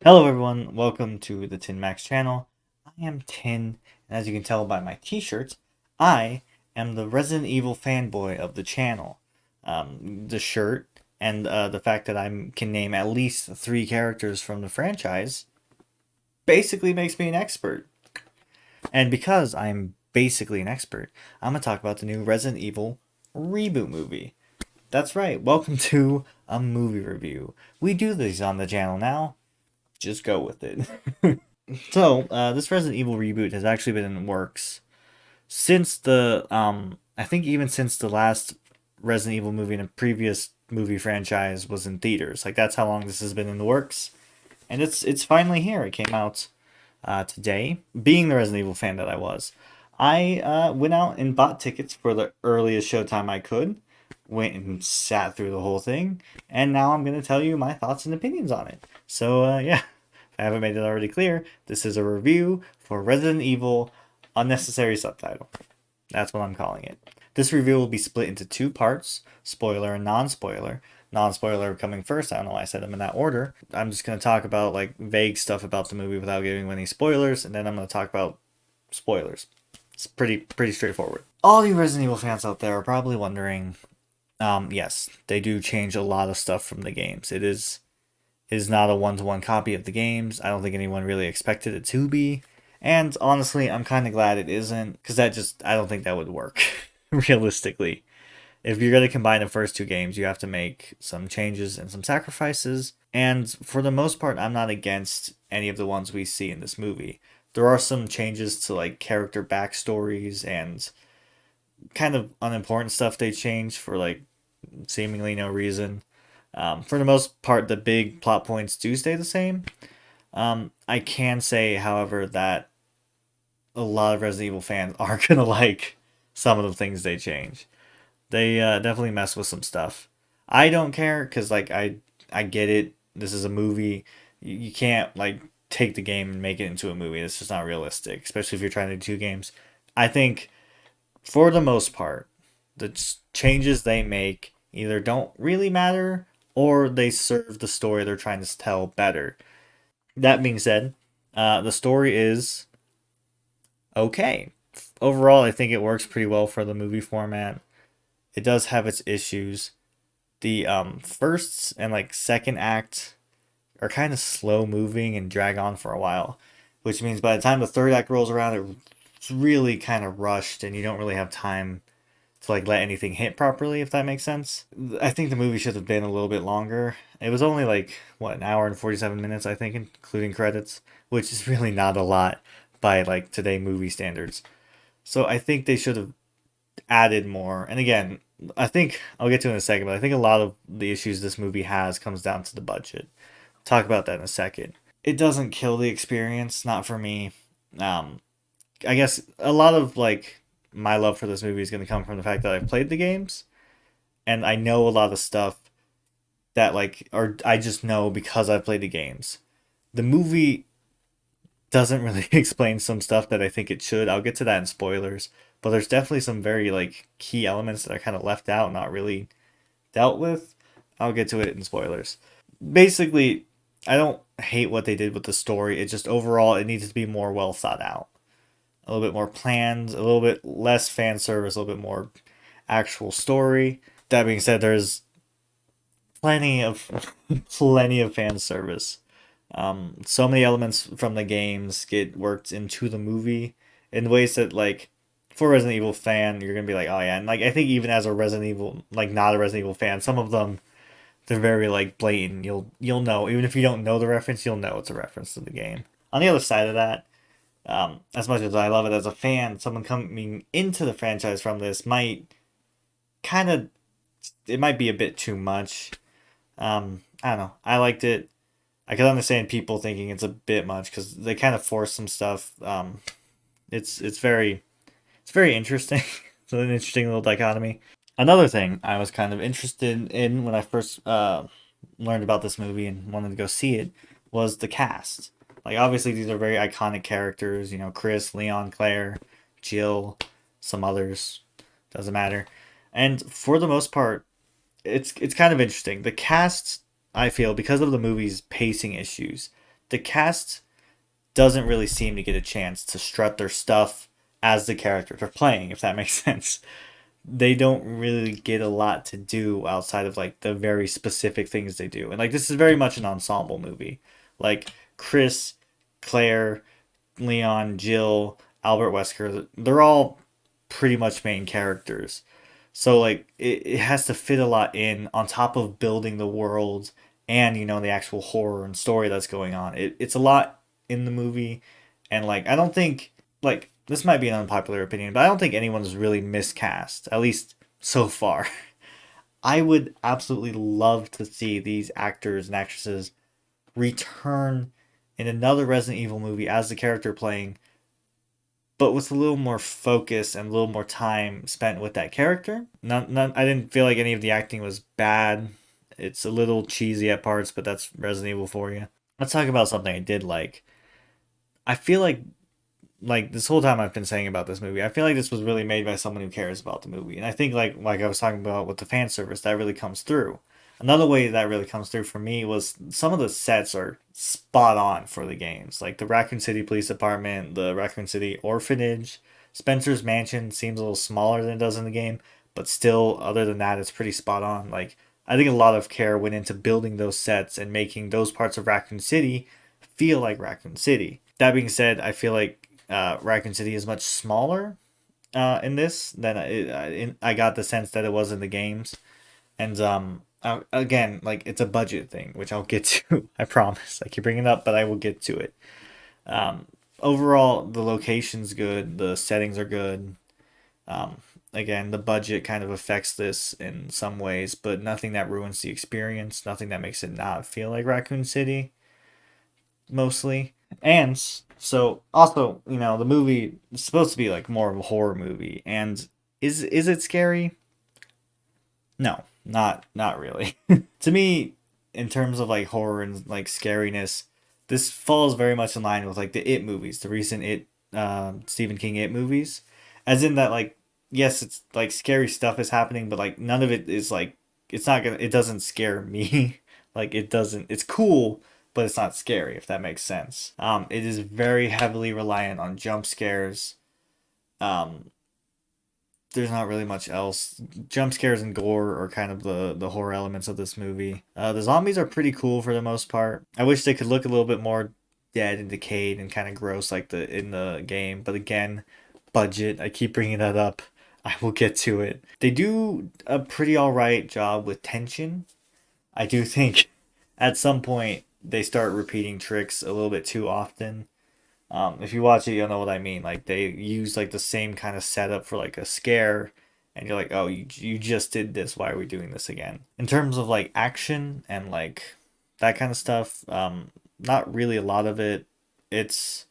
Hello everyone, welcome to the Tin Max channel. I am Tin, and as you can tell by my t-shirt, I am the Resident Evil fanboy of the channel. The shirt and the fact that I can name at least 3 characters from the franchise basically makes me an expert. And because I'm basically an expert, I'm going to talk about the new Resident Evil reboot movie. That's right, welcome to a movie review. We do these on the channel now, just go with it. This Resident Evil reboot has actually been in the works since I think even since the last Resident Evil movie in a previous movie franchise was in theaters. Like that's how long this has been in the works, and it's finally here. It came out today. Being the Resident Evil fan that I was, I went out and bought tickets for the earliest showtime I could. Went and sat through the whole thing, and now I'm gonna tell you my thoughts and opinions on it. Yeah, if I haven't made it already clear, this is a review for Resident Evil Unnecessary Subtitle. That's what I'm calling it. This review will be split into 2 parts, spoiler and non-spoiler. Non-spoiler coming first. I don't know why I said them in that order. I'm just going to talk about like vague stuff about the movie without giving any spoilers, and then I'm going to talk about spoilers. It's pretty straightforward. All you Resident Evil fans out there are probably wondering, yes, they do change a lot of stuff from the games. It is not a one-to-one copy of the games. I don't think anyone really expected it to be. And honestly, I'm kind of glad it isn't, because I don't think that would work, realistically. If you're going to combine the first 2 games, you have to make some changes and some sacrifices. And for the most part, I'm not against any of the ones we see in this movie. There are some changes to like character backstories and kind of unimportant stuff they change for like seemingly no reason. For the most part, the big plot points do stay the same. I can say, however, that a lot of Resident Evil fans are gonna like some of the things they change. They definitely mess with some stuff. I don't care because I get it. This is a movie. You can't like take the game and make it into a movie. It's just not realistic, especially if you're trying to do 2 games. I think for the most part, the changes they make either don't really matter or they serve the story they're trying to tell better. That being said, the story is okay. Overall, I think it works pretty well for the movie format. It does have its issues. The first and like second act are kind of slow moving and drag on for a while, which means by the time the third act rolls around, it's really kind of rushed and you don't really have time to like let anything hit properly, if that makes sense. I think the movie should have been a little bit longer. It was only like what, an hour and 47 minutes, I think, including credits, which is really not a lot by like today movie standards. So I think they should have added more. And again, I think I'll get to it in a second, but I think a lot of the issues this movie has comes down to the budget. Talk about that in a second. It doesn't kill the experience, not for me. Um, I guess a lot of like my love for this movie is going to come from the fact that I've played the games and I know a lot of stuff that like or I just know because I've played the games. The movie doesn't really explain some stuff that I think it should. I'll get to that in spoilers, but there's definitely some very like key elements that are kind of left out, not really dealt with. I'll get to it in spoilers. Basically, I don't hate what they did with the story. It just overall it needs to be more well thought out, a little bit more planned, a little bit less fan service, a little bit more actual story. That being said, there's plenty of plenty of fan service. So many elements from the games get worked into the movie in ways that like for a Resident Evil fan, you're gonna be like, oh yeah, and like I think even as a Resident Evil, like not a Resident Evil fan, some of them they're very like blatant. You'll know even if you don't know the reference, you'll know it's a reference to the game. On the other side of that, as much as I love it as a fan, someone coming into the franchise from this might kind of it might be a bit too much. I don't know. I liked it. I can understand people thinking it's a bit much because they kind of force some stuff. It's very interesting. It's an interesting little dichotomy. Another thing I was kind of interested in when I first learned about this movie and wanted to go see it was the cast. Like obviously these are very iconic characters. You know, Chris, Leon, Claire, Jill, some others. Doesn't matter. And for the most part, it's kind of interesting. The cast, I feel, because of the movie's pacing issues, the cast doesn't really seem to get a chance to strut their stuff as the characters are playing, if that makes sense. They don't really get a lot to do outside of like the very specific things they do. And like this is very much an ensemble movie. Like Chris, Claire, Leon, Jill, Albert Wesker, they're all pretty much main characters. So like it has to fit a lot in on top of building the world and the actual horror and story that's going on. It's a lot in the movie, and like I don't think, like, this might be an unpopular opinion, but I don't think anyone's really miscast, at least so far. I would absolutely love to see these actors and actresses return in another Resident Evil movie as the character playing, but with a little more focus and a little more time spent with that character. I didn't feel like any of the acting was bad. It's a little cheesy at parts, but that's Resident Evil for you. Let's talk about something I did like. I feel like this whole time I've been saying about this movie, I feel like this was really made by someone who cares about the movie, and I think like I was talking about with the fan service, that really comes through. Another way that really comes through for me was some of the sets are spot on for the games, like the Raccoon City Police Department, the Raccoon City Orphanage, Spencer's Mansion seems a little smaller than it does in the game, but still, other than that, it's pretty spot on. Like I think a lot of care went into building those sets and making those parts of Raccoon City feel like Raccoon City. That being said, I feel like Raccoon City is much smaller in this than I got the sense that it was in the games. And again, like it's a budget thing, which I'll get to. I promise. I keep bringing it up, but I will get to it. Um, Overall, the location's good. The settings are good. Um, Again, the budget kind of affects this in some ways, but nothing that ruins the experience. Nothing that makes it not feel like Raccoon City. Mostly. And so also, the movie is supposed to be like more of a horror movie. And is it scary? No, not really. To me, in terms of like horror and like scariness, this falls very much in line with like the It movies, the recent Stephen King It movies. As in that, like, yes, it's like scary stuff is happening, but like none of it is like, it doesn't scare me. Like it doesn't, it's cool, but it's not scary, if that makes sense. It is very heavily reliant on jump scares. Um, there's not really much else. Jump scares and gore are kind of the horror elements of this movie. The zombies are pretty cool for the most part. I wish they could look a little bit more dead and decayed and kind of gross like the in the game, but again, budget. I keep bringing that up. I will get to it. They do a pretty all right job with tension. I do think at some point they start repeating tricks a little bit too often. If you watch it, you'll know what I mean. Like they use like the same kind of setup for like a scare, and you're like, oh, you just did this. Why are we doing this again? In terms of like action and like that kind of stuff, not really a lot of it. It's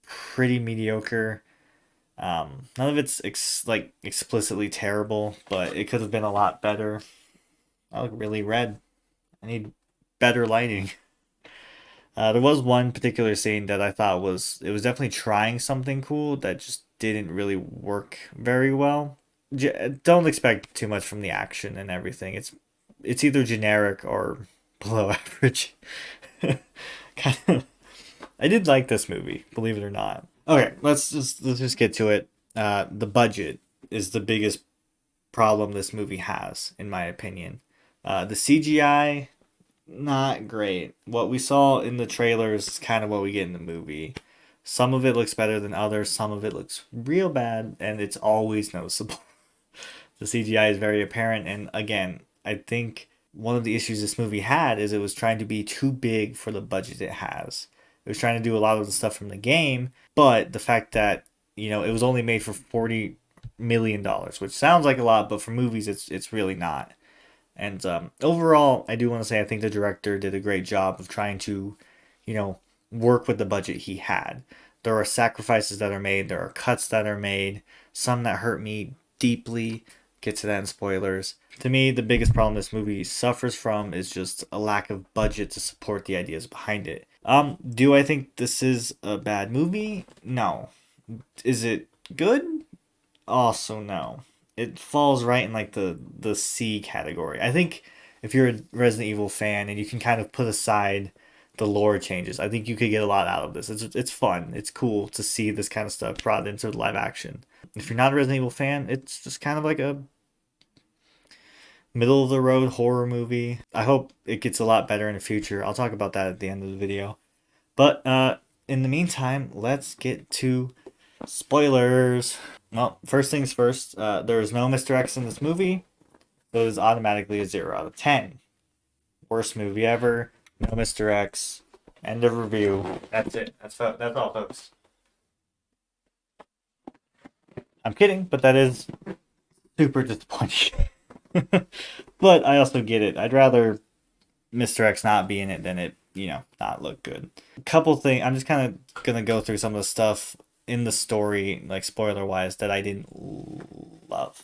pretty mediocre. None of it's like explicitly terrible, but it could have been a lot better. I look really red. I need better lighting. There was one particular scene that I thought it was definitely trying something cool that just didn't really work very well. Don't expect too much from the action and everything. It's either generic or below average. Kind of. I did like this movie, believe it or not. Okay, let's just get to it. The budget is the biggest problem this movie has, in my opinion. The CGI, not great. What we saw in the trailers is kind of what we get in the movie. Some of it looks better than others, some of it looks real bad, and it's always noticeable. The CGI is very apparent, and again, I think one of the issues this movie had is it was trying to be too big for the budget it has. It was trying to do a lot of the stuff from the game, but the fact that, it was only made for $40 million, which sounds like a lot, but for movies it's really not. And overall, I do want to say I think the director did a great job of trying to, you know, work with the budget he had. There are sacrifices that are made, there are cuts that are made, some that hurt me deeply. Get to that in spoilers. To me, the biggest problem this movie suffers from is just a lack of budget to support the ideas behind it. Do I think this is a bad movie? No. Is it good? Also no. It falls right in like the C category. I think if you're a Resident Evil fan and you can kind of put aside the lore changes. I think you could get a lot out of this. It's fun. It's cool to see this kind of stuff brought into live action. If you're not a Resident Evil fan, it's just kind of like a middle of the road horror movie. I hope it gets a lot better in the future. I'll talk about that at the end of the video. But in the meantime, let's get to spoilers. Well, first things first, there is no Mr. X in this movie. So it is automatically a 0 out of 10. Worst movie ever. No Mr. X. End of review. That's it. That's all, folks. I'm kidding, but that is super disappointing. But I also get it. I'd rather Mr. X not be in it than it, not look good. A couple things. I'm just kind of gonna go through some of the stuff in the story, like spoiler wise, that I didn't love,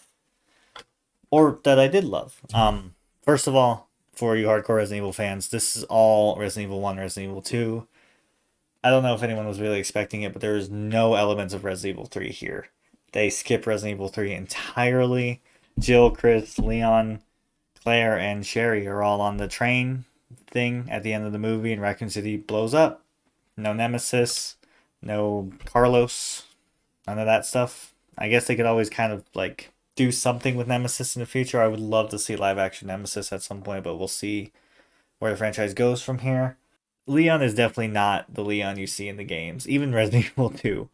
or that I did love. First of all, for you hardcore Resident Evil fans, this is all Resident Evil 1, Resident Evil 2. I don't know if anyone was really expecting it, but there is no elements of Resident Evil 3 here. They skip Resident Evil 3 entirely. Jill, Chris, Leon, Claire, and Sherry are all on the train thing at the end of the movie, and Raccoon City blows up. No Nemesis, no Carlos, none of that stuff. I guess they could always kind of like do something with Nemesis in the future. I would love to see live action Nemesis at some point, but we'll see where the franchise goes from here. Leon is definitely not the Leon you see in the games, even Resident Evil 2.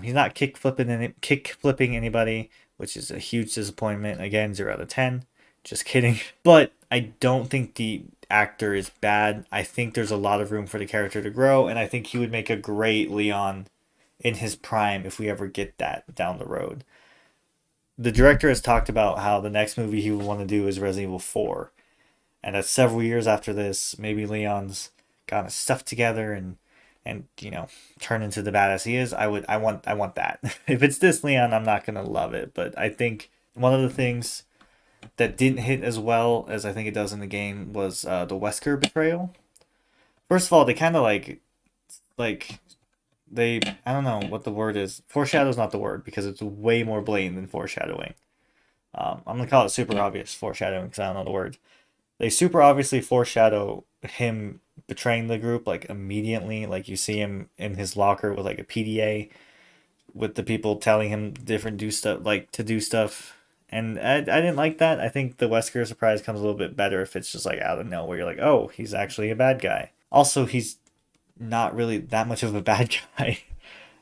He's not kick flipping anybody, which is a huge disappointment. Again, 0 out of 10. Just kidding. But I don't think the actor is bad. I think there's a lot of room for the character to grow, and I think he would make a great Leon in his prime if we ever get that down the road. The director has talked about how the next movie he would want to do is Resident Evil 4. And that's several years after this. Maybe Leon's got his stuff together and turn into the badass he is. I want that. If it's this Leon, I'm not gonna love it. But I think one of the things that didn't hit as well as I think it does in the game was the Wesker Betrayal. First of all, they kind of like they, I don't know what the word is. Foreshadow's not the word because it's way more blatant than foreshadowing. I'm gonna call it super obvious foreshadowing because I don't know the word. They super obviously foreshadow him betraying the group like immediately. Like you see him in his locker with like a PDA with the people telling him to do stuff. And I didn't like that. I think the Wesker surprise comes a little bit better if it's just like out of nowhere. You're like, oh, he's actually a bad guy. Also, he's not really that much of a bad guy.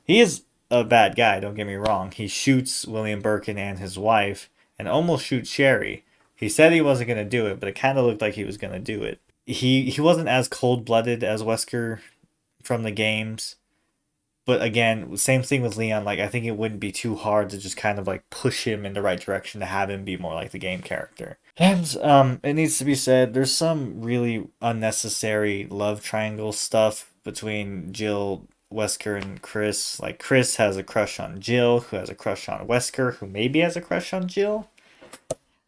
He is a bad guy, don't get me wrong. He shoots William Birkin and his wife and almost shoots Sherry. He said he wasn't going to do it, but it kind of looked like he was going to do it. He wasn't as cold-blooded as Wesker from the games. But again, same thing with Leon. Like, I think it wouldn't be too hard to just kind of like push him in the right direction to have him be more like the game character. And it needs to be said, there's some really unnecessary love triangle stuff between Jill, Wesker, and Chris. Like, Chris has a crush on Jill, who has a crush on Wesker, who maybe has a crush on Jill.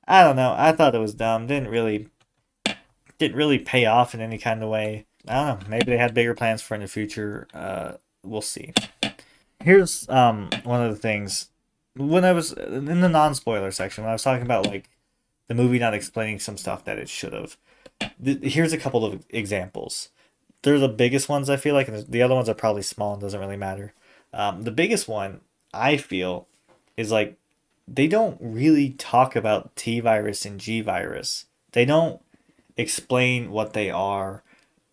I don't know. I thought it was dumb. Didn't really pay off in any kind of way. I don't know. Maybe they had bigger plans for in the future. We'll see. Here's one of the things when I was in the non-spoiler section when I was talking about like the movie not explaining some stuff that it should have. Here's a couple of examples. They're the biggest ones I feel like, and the other ones are probably small and doesn't really matter. The biggest one I feel is like they don't really talk about T virus and G virus. They don't explain what they are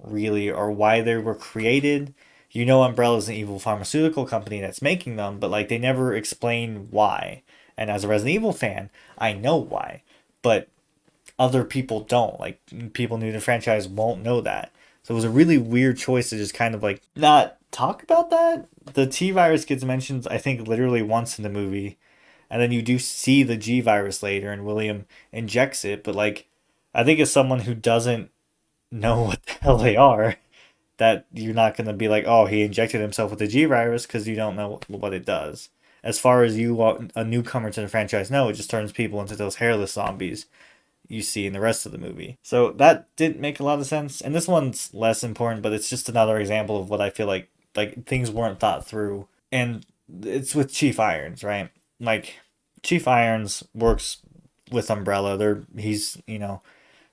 really or why they were created. You know, Umbrella's an evil pharmaceutical company that's making them, but like they never explain why. And as a Resident Evil fan, I know why, but other people don't. Like people new to the franchise won't know that. So it was a really weird choice to just kind of like not talk about that. The T virus gets mentioned, I think, literally once in the movie, and then you do see the G virus later, and William injects it. But like, I think as someone who doesn't know what the hell they are, that you're not going to be like, oh, he injected himself with the G virus because you don't know what it does. As far as you, a newcomer to the franchise, know, it just turns people into those hairless zombies you see in the rest of the movie. So that didn't make a lot of sense. And this one's less important, but it's just another example of what I feel like things weren't thought through. And it's with Chief Irons, right? Like Chief Irons works with Umbrella. He's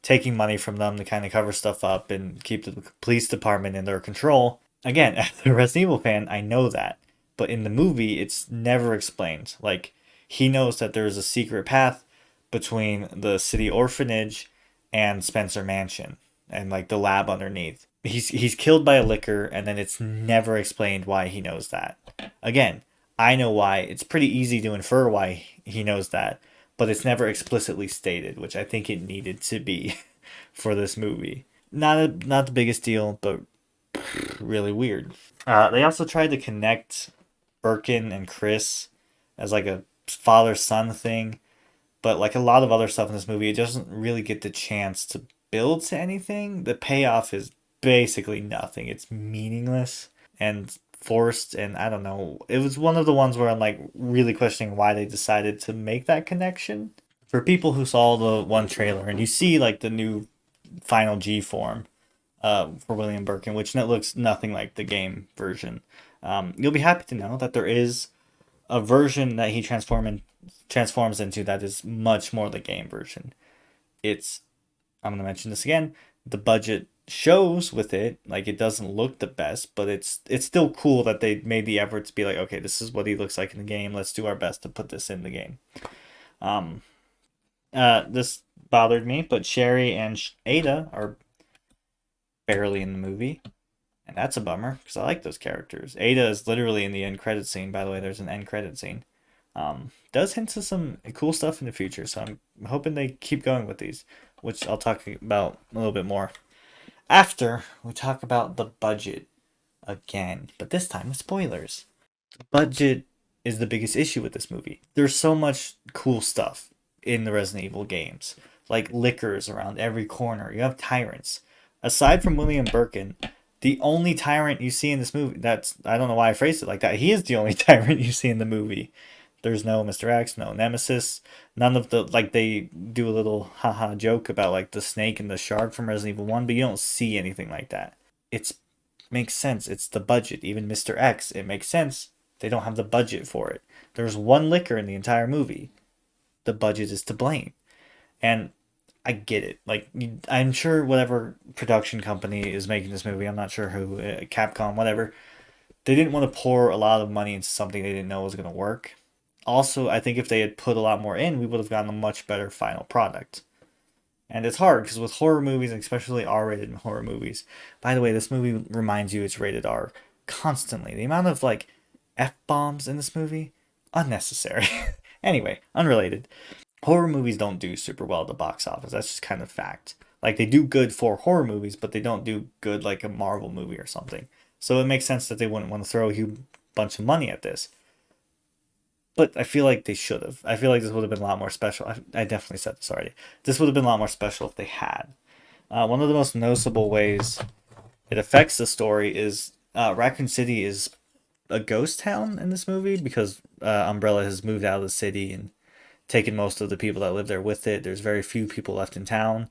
taking money from them to kind of cover stuff up and keep the police department in their control. Again, as a Resident Evil fan, I know that. But in the movie, it's never explained. Like, he knows that there's a secret path between the city orphanage and Spencer Mansion and like the lab underneath. He's killed by a licker, and then it's never explained why he knows that. Again, I know why. It's pretty easy to infer why he knows that, but it's never explicitly stated, which I think it needed to be for this movie. Not the biggest deal, but really weird. They also tried to connect Birkin and Chris as like a father son thing, but like a lot of other stuff in this movie, it doesn't really get the chance to build to anything. The payoff is basically nothing. It's meaningless and forced, and I don't know. It was one of the ones where I'm like really questioning why they decided to make that connection. For people who saw the one trailer and you see like the new final G form for William Birkin, which looks nothing like the game version, you'll be happy to know that there is a version that he transforms into that is much more the game version. It's I'm gonna mention this again. The budget shows with it, like it doesn't look the best, but it's still cool that they made the effort to be like, okay, this is what he looks like in the game. Let's do our best to put this in the game. Um, this bothered me, but Sherry and Ada are barely in the movie, and that's a bummer because I like those characters. Ada is literally in the end credit scene. By the way, there's an end credit scene. Does hint to some cool stuff in the future, so I'm hoping they keep going with these, which I'll talk about a little bit more after we talk about the budget again, but this time with spoilers. The budget is the biggest issue with this movie. There's so much cool stuff in the Resident Evil games, like lickers around every corner. You have tyrants. Aside from William Birkin, the only tyrant you see in this movie, that's, I don't know why I phrased it like that. He is the only tyrant you see in the movie. There's no Mr. X, no Nemesis, none of the, like, they do a little haha joke about like the snake and the shark from Resident Evil 1, but you don't see anything like that. It's makes sense. It's the budget. Even Mr. X, it makes sense. They don't have the budget for it. There's one liquor in the entire movie. The budget is to blame. And I get it. Like, I'm sure whatever production company is making this movie, I'm not sure who, Capcom, whatever, they didn't want to pour a lot of money into something they didn't know was going to work. Also, I think if they had put a lot more in, we would have gotten a much better final product. And it's hard because with horror movies, especially R-rated horror movies, by the way, this movie reminds you it's rated R constantly. The amount of like F-bombs in this movie, unnecessary. Anyway, unrelated. Horror movies don't do super well at the box office. That's just kind of fact. Like they do good for horror movies, but they don't do good like a Marvel movie or something. So it makes sense that they wouldn't want to throw a huge bunch of money at this. But I feel like they should have. I feel like this would have been a lot more special. I definitely said this already. This would have been a lot more special if they had. One of the most noticeable ways it affects the story is Raccoon City is a ghost town in this movie because Umbrella has moved out of the city and taken most of the people that live there with it. There's very few people left in town,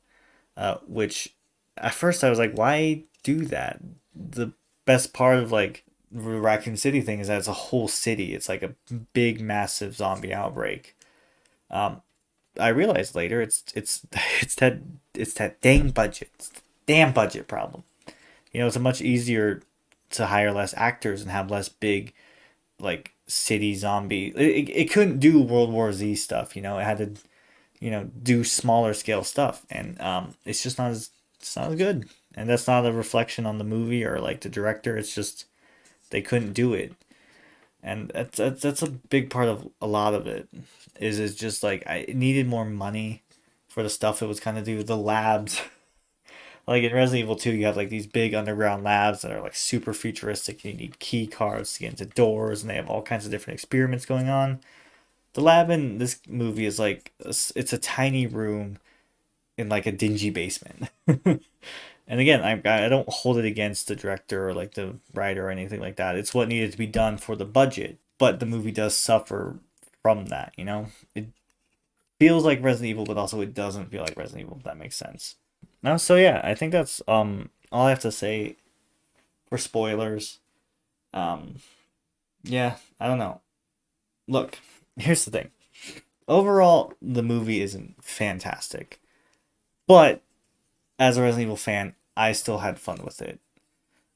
which at first I was like, why do that? The best part of like Raccoon City thing is that it's a whole city. It's like a big, massive zombie outbreak. I realized later it's that dang budget, it's the damn budget problem. You know, it's a much easier to hire less actors and have less big like city zombie. It couldn't do World War Z stuff. You know, it had to do smaller scale stuff, and it's not as good. And that's not a reflection on the movie or like the director. It's just they couldn't do it, and that's a big part of a lot of it. Is it's just like it needed more money for the stuff it was kind of do. The labs, like in Resident Evil 2, you have like these big underground labs that are like super futuristic. You need key cards to get into doors, and they have all kinds of different experiments going on. The lab in this movie is like it's a tiny room in like a dingy basement. And again, I don't hold it against the director or like the writer or anything like that. It's what needed to be done for the budget, but the movie does suffer from that. You know, it feels like Resident Evil, but also it doesn't feel like Resident Evil. If that makes sense. No, so yeah, I think that's all I have to say for spoilers. Um, yeah, I don't know. Look, here's the thing. Overall, the movie isn't fantastic, but as a Resident Evil fan, I still had fun with it.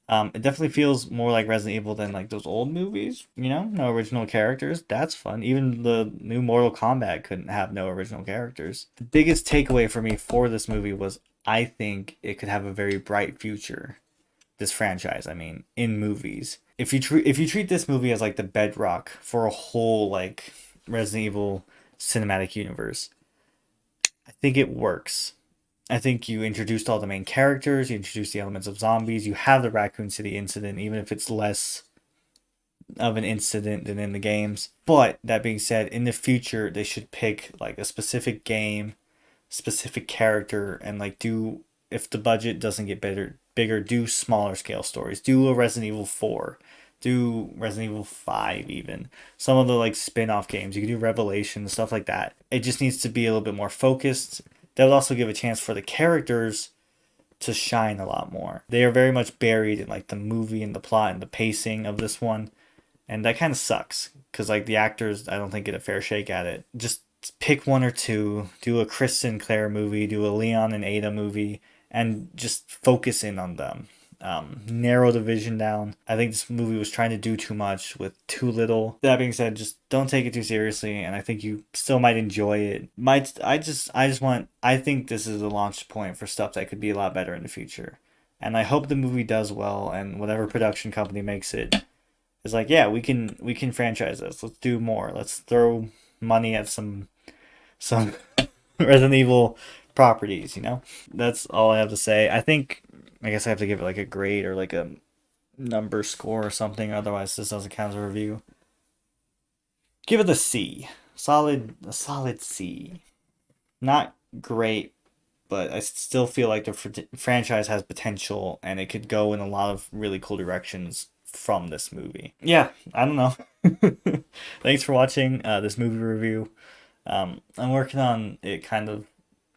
It definitely feels more like Resident Evil than like those old movies. You know, no original characters. That's fun. Even the new Mortal Kombat couldn't have no original characters. The biggest takeaway for me for this movie was I think it could have a very bright future. This franchise, I mean, in movies. If you treat this movie as like the bedrock for a whole like Resident Evil cinematic universe, I think it works. I think you introduced all the main characters, you introduced the elements of zombies, you have the Raccoon City incident, even if it's less of an incident than in the games. But that being said, in the future, they should pick like a specific game, specific character, and like do, if the budget doesn't get bigger, do smaller scale stories. Do a Resident Evil 4. Do Resident Evil 5 even. Some of the like spin-off games. You can do Revelation, stuff like that. It just needs to be a little bit more focused. That would also give a chance for the characters to shine a lot more. They are very much buried in like the movie and the plot and the pacing of this one. And that kind of sucks because like the actors, I don't think get a fair shake at it. Just pick one or two, do a Chris Sinclair movie, do a Leon and Ada movie, and just focus in on them. Narrow the vision down. I think this movie was trying to do too much with too little. That being said, just don't take it too seriously, and I think you still might enjoy it. I think this is a launch point for stuff that could be a lot better in the future, and I hope the movie does well, and whatever production company makes it is like, yeah, we can franchise this. Let's do more. Let's throw money at some Resident Evil properties, you know? That's all I have to say. I guess I have to give it like a grade or like a number score or something, otherwise this doesn't count as a review. Give it a C. A solid C. Not great, but I still feel like the franchise has potential and it could go in a lot of really cool directions from this movie. Yeah, I don't know. Thanks for watching this movie review. I'm working on it kind of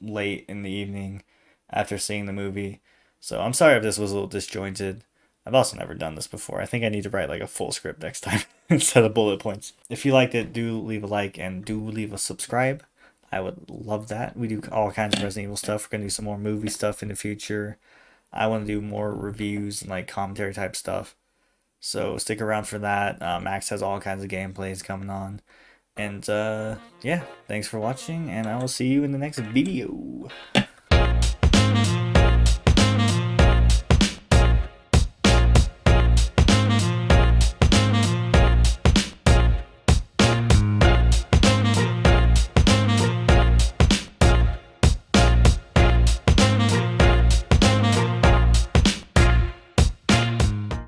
late in the evening after seeing the movie. So I'm sorry if this was a little disjointed. I've also never done this before. I think I need to write like a full script next time instead of bullet points. If you liked it, do leave a like and do leave a subscribe. I would love that. We do all kinds of Resident Evil stuff. We're going to do some more movie stuff in the future. I want to do more reviews and like commentary type stuff. So stick around for that. Maxx has all kinds of gameplays coming on. And yeah, thanks for watching, and I will see you in the next video.